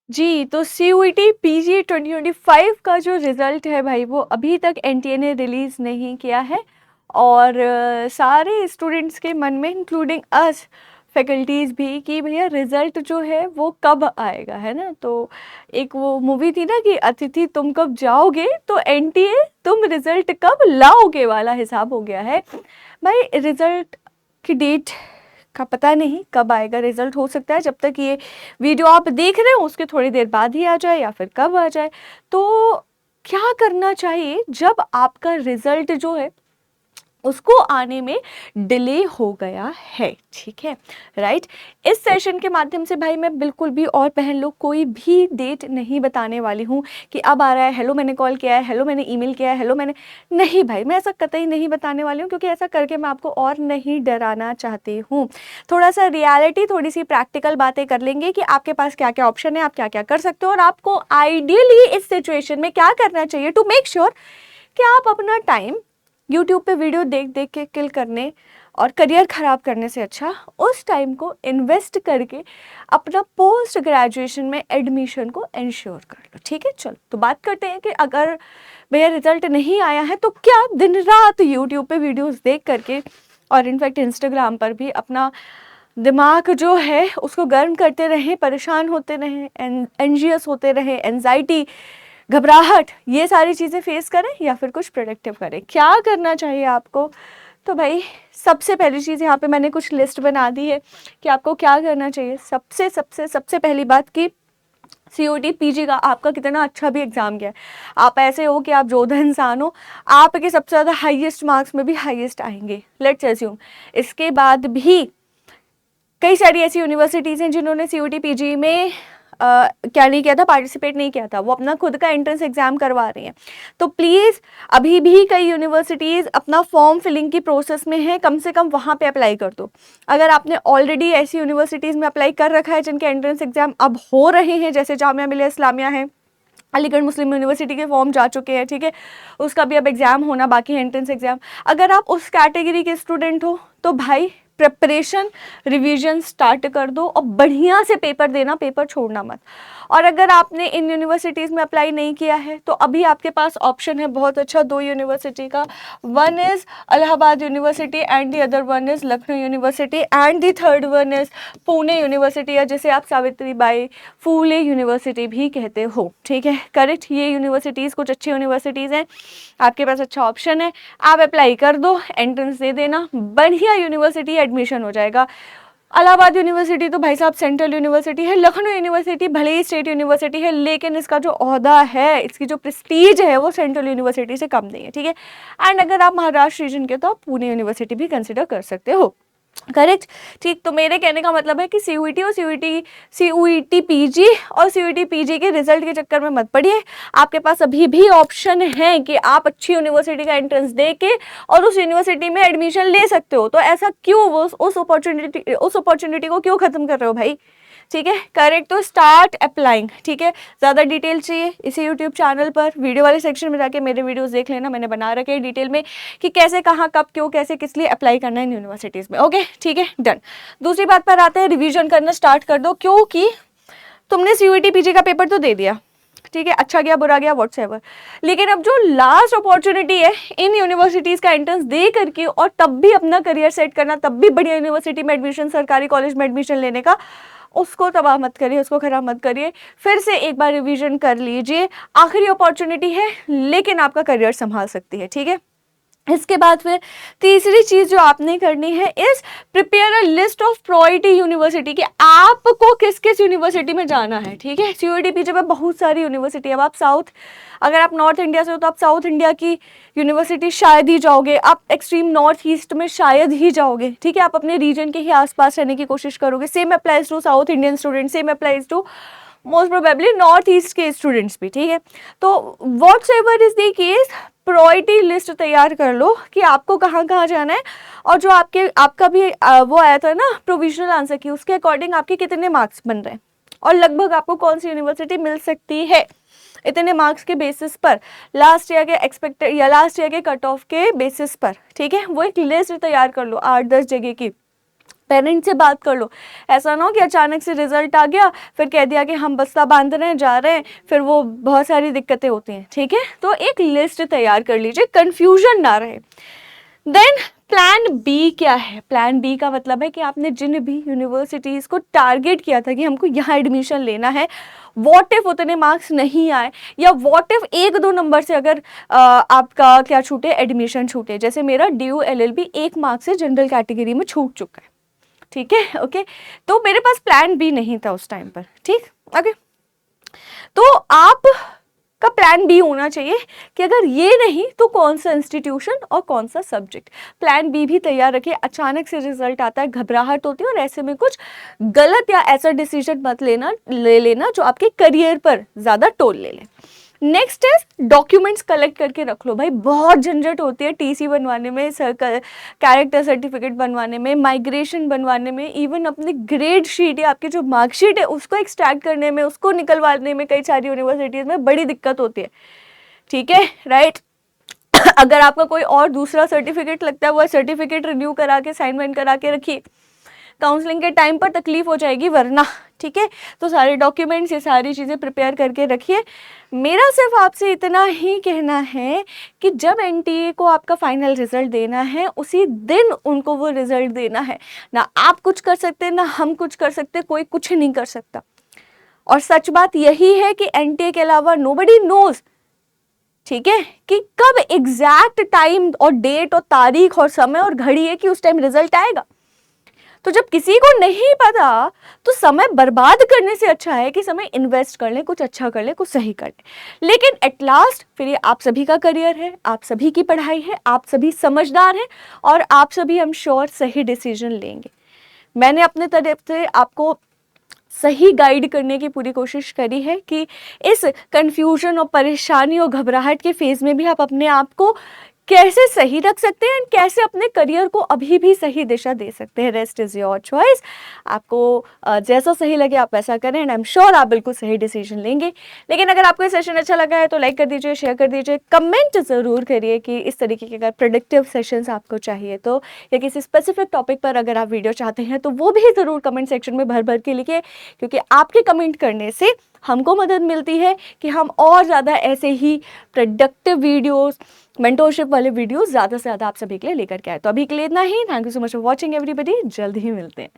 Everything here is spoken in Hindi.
जी, तो सीयूईटी पीजी 2025 का जो रिज़ल्ट है भाई वो अभी तक एनटीए ने रिलीज़ नहीं किया है और सारे स्टूडेंट्स के मन में इंक्लूडिंग अस फैकल्टीज़ भी कि भैया रिज़ल्ट जो है वो कब आएगा, है ना? तो एक वो मूवी थी ना कि अतिथि तुम कब जाओगे, तो एनटीए तुम रिज़ल्ट कब लाओगे वाला हिसाब हो गया है। भाई रिज़ल्ट की डेट का पता नहीं कब आएगा रिजल्ट। हो सकता है जब तक ये वीडियो आप देख रहे हो उसके थोड़ी देर बाद ही आ जाए या फिर कब आ जाए। तो क्या करना चाहिए जब आपका रिजल्ट जो है उसको आने में डिले हो गया है, ठीक है, राइट। इस सेशन के माध्यम से भाई मैं बिल्कुल भी और बहन लोग कोई भी डेट नहीं बताने वाली हूँ कि अब आ रहा है, हेलो मैंने कॉल किया है, हेलो मैंने ईमेल किया है, हेलो मैंने, नहीं भाई मैं ऐसा कतई नहीं बताने वाली हूँ, क्योंकि ऐसा करके मैं आपको और नहीं डराना चाहती हूँ। थोड़ा सा रियलिटी, थोड़ी सी प्रैक्टिकल बातें कर लेंगे कि आपके पास क्या क्या ऑप्शन है, आप क्या क्या कर सकते हो और आपको आइडियली इस सिचुएशन में क्या करना चाहिए टू मेक श्योर कि आप अपना टाइम यूट्यूब पे वीडियो देख देख के किल करने और करियर ख़राब करने से अच्छा उस टाइम को इन्वेस्ट करके अपना पोस्ट ग्रेजुएशन में एडमिशन को इंश्योर कर लो, ठीक है। चलो तो बात करते हैं कि अगर भैया रिजल्ट नहीं आया है तो क्या दिन रात यूट्यूब पे वीडियोस देख करके और इनफैक्ट इंस्टाग्राम पर भी अपना दिमाग जो है उसको गर्म करते रहें, परेशान होते रहें, एंजियस होते रहें, एंजाइटी, घबराहट, ये सारी चीज़ें फेस करें या फिर कुछ प्रोडक्टिव करें? क्या करना चाहिए आपको? तो भाई सबसे पहली चीज़ यहाँ पे मैंने कुछ लिस्ट बना दी है कि आपको क्या करना चाहिए। सबसे सबसे सबसे पहली बात कि सीयूईटी पीजी का आपका कितना अच्छा भी एग्जाम गया है, आप ऐसे हो कि आप जोधा इंसान हो, आपके सबसे ज़्यादा हाईएस्ट मार्क्स में भी हाईएस्ट आएंगे, लेट्स अज्यूम। इसके बाद भी कई सारी ऐसी यूनिवर्सिटीज़ हैं जिन्होंने सीयूईटी पीजी में क्या नहीं किया था, पार्टिसिपेट नहीं किया था, वो अपना खुद का एंट्रेंस एग्जाम करवा रही हैं। तो प्लीज़ अभी भी कई यूनिवर्सिटीज़ अपना फॉर्म फिलिंग की प्रोसेस में है, कम से कम वहाँ पे अप्लाई कर दो। अगर आपने ऑलरेडी ऐसी यूनिवर्सिटीज़ में अप्लाई कर रखा है जिनके एंट्रेंस एग्जाम अब हो रहे हैं, जैसे जामिया मिलिया इस्लामिया है, अलीगढ़ मुस्लिम यूनिवर्सिटी के फॉर्म जा चुके हैं, ठीक है, उसका भी अब एग्ज़ाम होना बाकी है, एंट्रेंस एग्ज़ाम। अगर आप उस कैटेगरी के स्टूडेंट हो तो भाई प्रिपरेशन, रिवीजन स्टार्ट कर दो और बढ़िया से पेपर देना, पेपर छोड़ना मत। और अगर आपने इन यूनिवर्सिटीज़ में अप्लाई नहीं किया है तो अभी आपके पास ऑप्शन है बहुत अच्छा, दो यूनिवर्सिटी का। One is Allahabad university and the other one is Lucknow university and the third one is Pune university, या जिसे आप सावित्रीबाई फूले यूनिवर्सिटी भी कहते हो, ठीक है, करेक्ट। ये यूनिवर्सिटीज़ कुछ अच्छी यूनिवर्सिटीज़ हैं, आपके पास अच्छा ऑप्शन है, आप अप्लाई कर दो, एंट्रेंस दे देना, बढ़िया यूनिवर्सिटी एडमिशन हो जाएगा। इलाहाबाद यूनिवर्सिटी तो भाई साहब सेंट्रल यूनिवर्सिटी है, लखनऊ यूनिवर्सिटी भले ही स्टेट यूनिवर्सिटी है लेकिन इसका जो ओहदा है, इसकी जो प्रेस्टीज है वो सेंट्रल यूनिवर्सिटी से कम नहीं है, ठीक है। एंड अगर आप महाराष्ट्र रीजन के तो आप पुणे यूनिवर्सिटी भी कंसिडर कर सकते हो, करेक्ट, ठीक। तो मेरे कहने का मतलब है कि सीयूईटी और सीयूईटी पीजी और सीयूईटी पीजी के रिजल्ट के चक्कर में मत पड़िए। आपके पास अभी भी ऑप्शन है कि आप अच्छी यूनिवर्सिटी का एंट्रेंस दे के और उस यूनिवर्सिटी में एडमिशन ले सकते हो। तो ऐसा क्यों वो उस अपॉर्चुनिटी को क्यों खत्म कर रहे हो भाई, ठीक है, करेक्ट। तो स्टार्ट अप्लाइंग, ठीक है। ज़्यादा डिटेल चाहिए इसी यूट्यूब चैनल पर वीडियो वाले सेक्शन में जाके मेरे वीडियोस देख लेना, मैंने बना रखे हैं डिटेल में कि कैसे, कहाँ, कब, क्यों, कैसे, किस लिए अप्लाई करना है इन यूनिवर्सिटीज़ में, ओके, ठीक है, डन। दूसरी बात पर आते हैं, रिविजन करना स्टार्ट कर दो, क्योंकि तुमने सीयूईटी पीजी का पेपर तो दे दिया, ठीक है, अच्छा गया बुरा गया व्हाट्सएवर, लेकिन अब जो लास्ट अपॉर्चुनिटी है इन यूनिवर्सिटीज़ का एंट्रेंस दे करके और तब भी अपना करियर सेट करना, तब भी बढ़िया यूनिवर्सिटी में एडमिशन, सरकारी कॉलेज में एडमिशन लेने का, उसको तबाह मत करिए, उसको खराब मत करिए, फिर से एक बार रिवीजन कर लीजिए। आखिरी अपॉर्चुनिटी है लेकिन आपका करियर संभाल सकती है, ठीक है। इसके बाद फिर तीसरी चीज़ जो आपने करनी है इस prepare a list of priority university कि आपको किस किस यूनिवर्सिटी में जाना है, ठीक है। सीयूईटी पीजी में बहुत सारी यूनिवर्सिटी, अब आप साउथ, अगर आप नॉर्थ इंडिया से हो तो आप साउथ इंडिया की यूनिवर्सिटी शायद ही जाओगे, आप एक्सट्रीम नॉर्थ ईस्ट में शायद ही जाओगे, ठीक है, आप अपने रीजन के ही आसपास रहने की कोशिश करोगे। Same applies to South Indian student, same applies to most probably North East के स्टूडेंट्स भी, ठीक है। तो whatsoever is the case, priority list तैयार कर लो कि आपको कहाँ कहाँ जाना है, और जो आपका भी वो आया था ना प्रोविजनल आंसर की, उसके अकॉर्डिंग आपके कितने मार्क्स बन रहे हैं और लगभग आपको कौन सी यूनिवर्सिटी मिल सकती है, इतने मार्क्स के बेसिस पर, लास्ट ईयर के एक्सपेक्टेड या लास्ट ईयर के कट ऑफ के बेसिस पर, ठीक है। वो एक लिस्ट तैयार कर लो 8-10 जगह की, पेरेंट्स से बात कर लो। ऐसा ना हो कि अचानक से रिजल्ट आ गया फिर कह दिया कि हम बस्ता बांध रहे हैं, जा रहे हैं, फिर वो बहुत सारी दिक्कतें होती हैं। ठीक है, तो एक लिस्ट तैयार कर लीजिए, कंफ्यूजन ना रहे। देन प्लान बी क्या है? प्लान बी का मतलब है कि आपने जिन भी यूनिवर्सिटीज़ को टारगेट किया था कि हमको यहाँ एडमिशन लेना है, वॉट इफ उतने मार्क्स नहीं आए, या वॉट इफ एक दो नंबर से अगर आपका क्या छूटे, एडमिशन छूटे। जैसे मेरा DU LLB 1 मार्क्स से जनरल कैटेगरी में छूट चुका है। ठीक है, ओके, तो मेरे पास प्लान बी नहीं था उस टाइम पर। ठीक, ओके, तो आप का प्लान बी होना चाहिए कि अगर ये नहीं तो कौन सा इंस्टीट्यूशन और कौन सा सब्जेक्ट। प्लान बी भी तैयार रखिए। अचानक से रिजल्ट आता है, घबराहट होती है, और ऐसे में कुछ गलत या ऐसा डिसीजन मत ले लेना जो आपके करियर पर ज़्यादा टोल ले ले। नेक्स्ट है डॉक्यूमेंट्स कलेक्ट करके रख लो भाई। बहुत झंझट होती है TC बनवाने में, कैरेक्टर सर्टिफिकेट बनवाने में, माइग्रेशन बनवाने में, इवन अपनी ग्रेड शीट या आपकी जो मार्कशीट है उसको एक्सट्रैक्ट करने में, उसको निकलवाने में कई सारी यूनिवर्सिटीज़ में बड़ी दिक्कत होती है। ठीक है, राइट। अगर आपका कोई और दूसरा सर्टिफिकेट लगता है, वो सर्टिफिकेट रिन्यू करा के साइन वाइन करा के रखिए, काउंसलिंग के टाइम पर तकलीफ हो जाएगी वरना। ठीक है, तो सारे डॉक्यूमेंट्स, ये सारी चीज़ें प्रिपेयर करके रखिए। मेरा सिर्फ आपसे इतना ही कहना है कि जब NTA को आपका फाइनल रिजल्ट देना है, उसी दिन उनको वो रिजल्ट देना है। ना आप कुछ कर सकते, ना हम कुछ कर सकते, कोई कुछ नहीं कर सकता। और सच बात यही है कि NTA के अलावा नोबडी नोज, ठीक है, कि कब एग्जैक्ट टाइम और डेट और तारीख और समय और घड़ी है कि उस टाइम रिजल्ट आएगा। तो जब किसी को नहीं पता तो समय बर्बाद करने से अच्छा है कि समय इन्वेस्ट कर ले, कुछ अच्छा कर ले, कुछ सही कर ले। लेकिन एट लास्ट फिर ये आप सभी का करियर है, आप सभी की पढ़ाई है, आप सभी समझदार हैं, और आप सभी हम श्योर सही डिसीजन लेंगे। मैंने अपने तरफ से आपको सही गाइड करने की पूरी कोशिश करी है कि इस कंफ्यूजन और परेशानी और घबराहट के फेज में भी आप अपने आप को कैसे सही रख सकते हैं, कैसे अपने करियर को अभी भी सही दिशा दे सकते हैं। Rest is your choice. आपको जैसा सही लगे आप वैसा करें, एंड आई एम श्योर आप बिल्कुल सही डिसीजन लेंगे। लेकिन अगर आपको ये सेशन अच्छा लगा है तो लाइक कर दीजिए, शेयर कर दीजिए, कमेंट ज़रूर करिए कि इस तरीके के अगर प्रोडक्टिव सेशंस आपको चाहिए तो, या किसी स्पेसिफिक टॉपिक पर अगर आप वीडियो चाहते हैं तो वो भी ज़रूर कमेंट सेक्शन में भर भर के लिखिए, क्योंकि आपके कमेंट करने से हमको मदद मिलती है कि हम और ज़्यादा ऐसे ही प्रोडक्टिव वीडियोस, मेंटोरशिप वाले वीडियोस ज़्यादा से ज़्यादा आप सभी के लिए लेकर के आए। तो अभी के लिए इतना ही। Thank you so much for watching everybody. जल्द ही मिलते हैं।